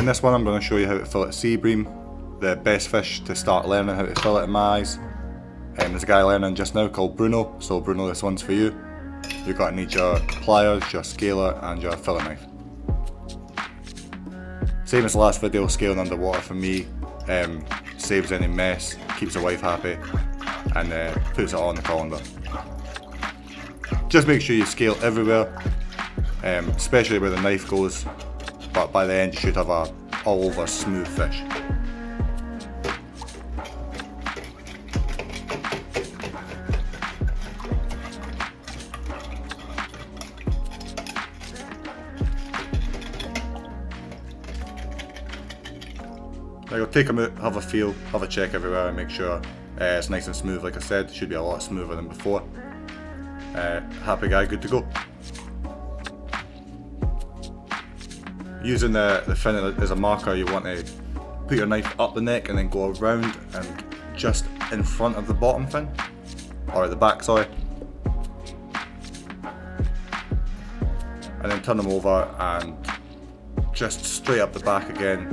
In this one I'm going to show you how to fillet Seabream, the best fish to start learning how to fillet in my eyes. There's a guy learning just now called Bruno, so Bruno, this one's for you. You're going to need your pliers, your scaler and your fillet knife. Same as the last video, scaling underwater for me saves any mess, keeps the wife happy and puts it on the colander. Just make sure you scale everywhere, especially where the knife goes, but by the end you should have a all over smooth fish. I'll take them out, have a feel, have a check everywhere and make sure it's nice and smooth. Like I said, it should be a lot smoother than before. Happy guy, good to go. Using the fin as a marker, you want to put your knife up the neck and then go around and just in front of the bottom fin, or the back, sorry. And then turn them over and just straight up the back again.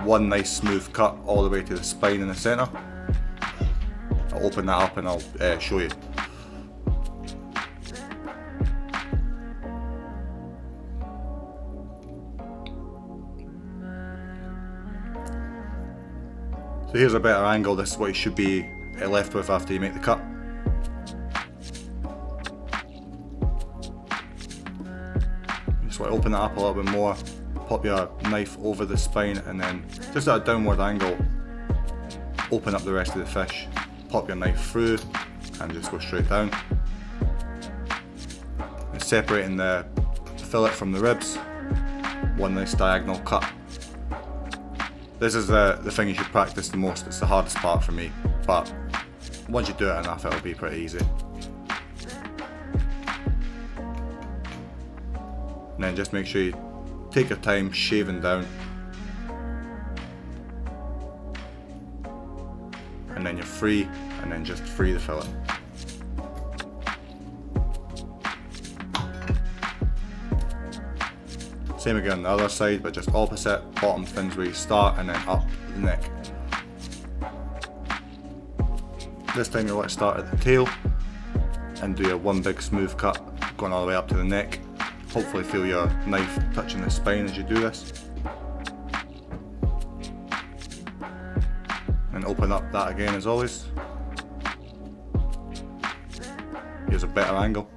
One nice smooth cut all the way to the spine in the centre. I'll open that up and I'll show you. So here's a better angle. This is what you should be left with after you make the cut. You just want to open that up a little bit more. Pop your knife over the spine and then just at a downward angle open up the rest of the fish, pop your knife through and just go straight down. And separating the fillet from the ribs, one nice diagonal cut. This is the thing you should practice the most. It's the hardest part for me, but once you do it enough it'll be pretty easy. And then just make sure you take your time shaving down, and then you're free, and then just free the fillet. Same again on the other side, but just opposite, bottom fins where you start and then up the neck. This time you want to start at the tail and do a one big smooth cut going all the way up to the neck. Hopefully feel your knife touching the spine as you do this. And open up that again as always. Here's a better angle.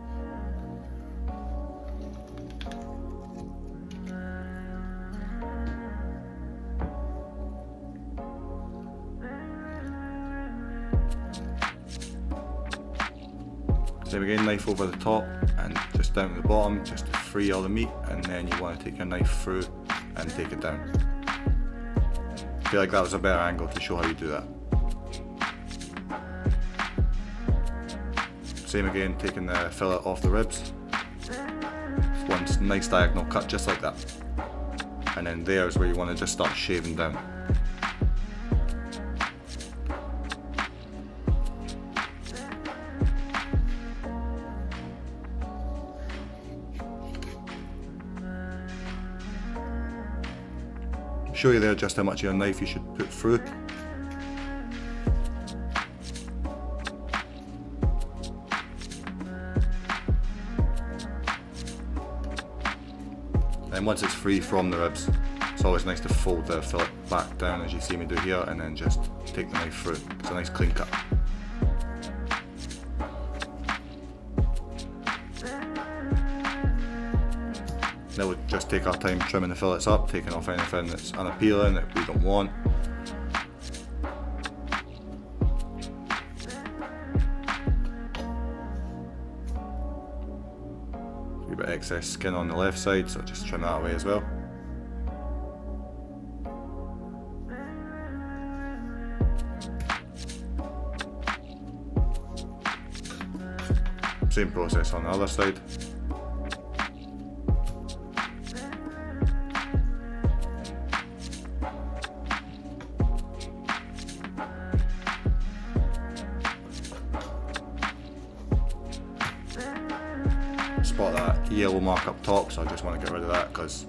Same again, knife over the top and just down to the bottom just to free all the meat, and then you want to take your knife through and take it down. I feel like that was a better angle to show how you do that. Same again, taking the fillet off the ribs. Just one nice diagonal cut just like that. And then there is where you want to just start shaving down. Show you there just how much of your knife you should put through. And once it's free from the ribs, it's always nice to fold the fillet back down as you see me do here, and then just take the knife through. It's a nice clean cut. Now we'll just take our time trimming the fillets up, taking off anything that's unappealing that we don't want. A bit of excess skin on the left side, so just trim that away as well. Same process on the other side. Spot that yellow mark up top, so I just want to get rid of that because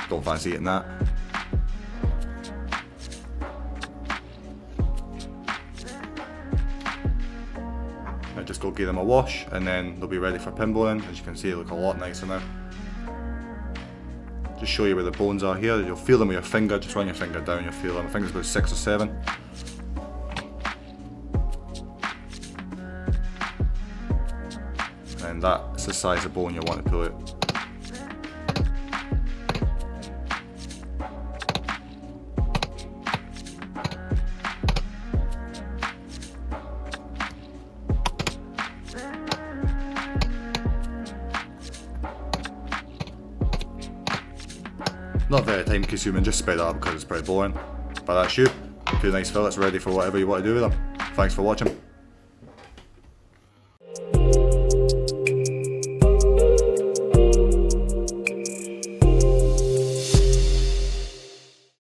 don't fancy eating that. Now just go give them a wash and then they'll be ready for pin boning. As you can see, they look a lot nicer now. Just show you where the bones are here. You'll feel them with your finger. Just run your finger down, you'll feel them. I think it's about 6 or 7. And that's the size of bone you want to pull out. Not very time consuming, just sped up because it's pretty boring. But that's you. 2 nice fillets ready for whatever you want to do with them. Thanks for watching.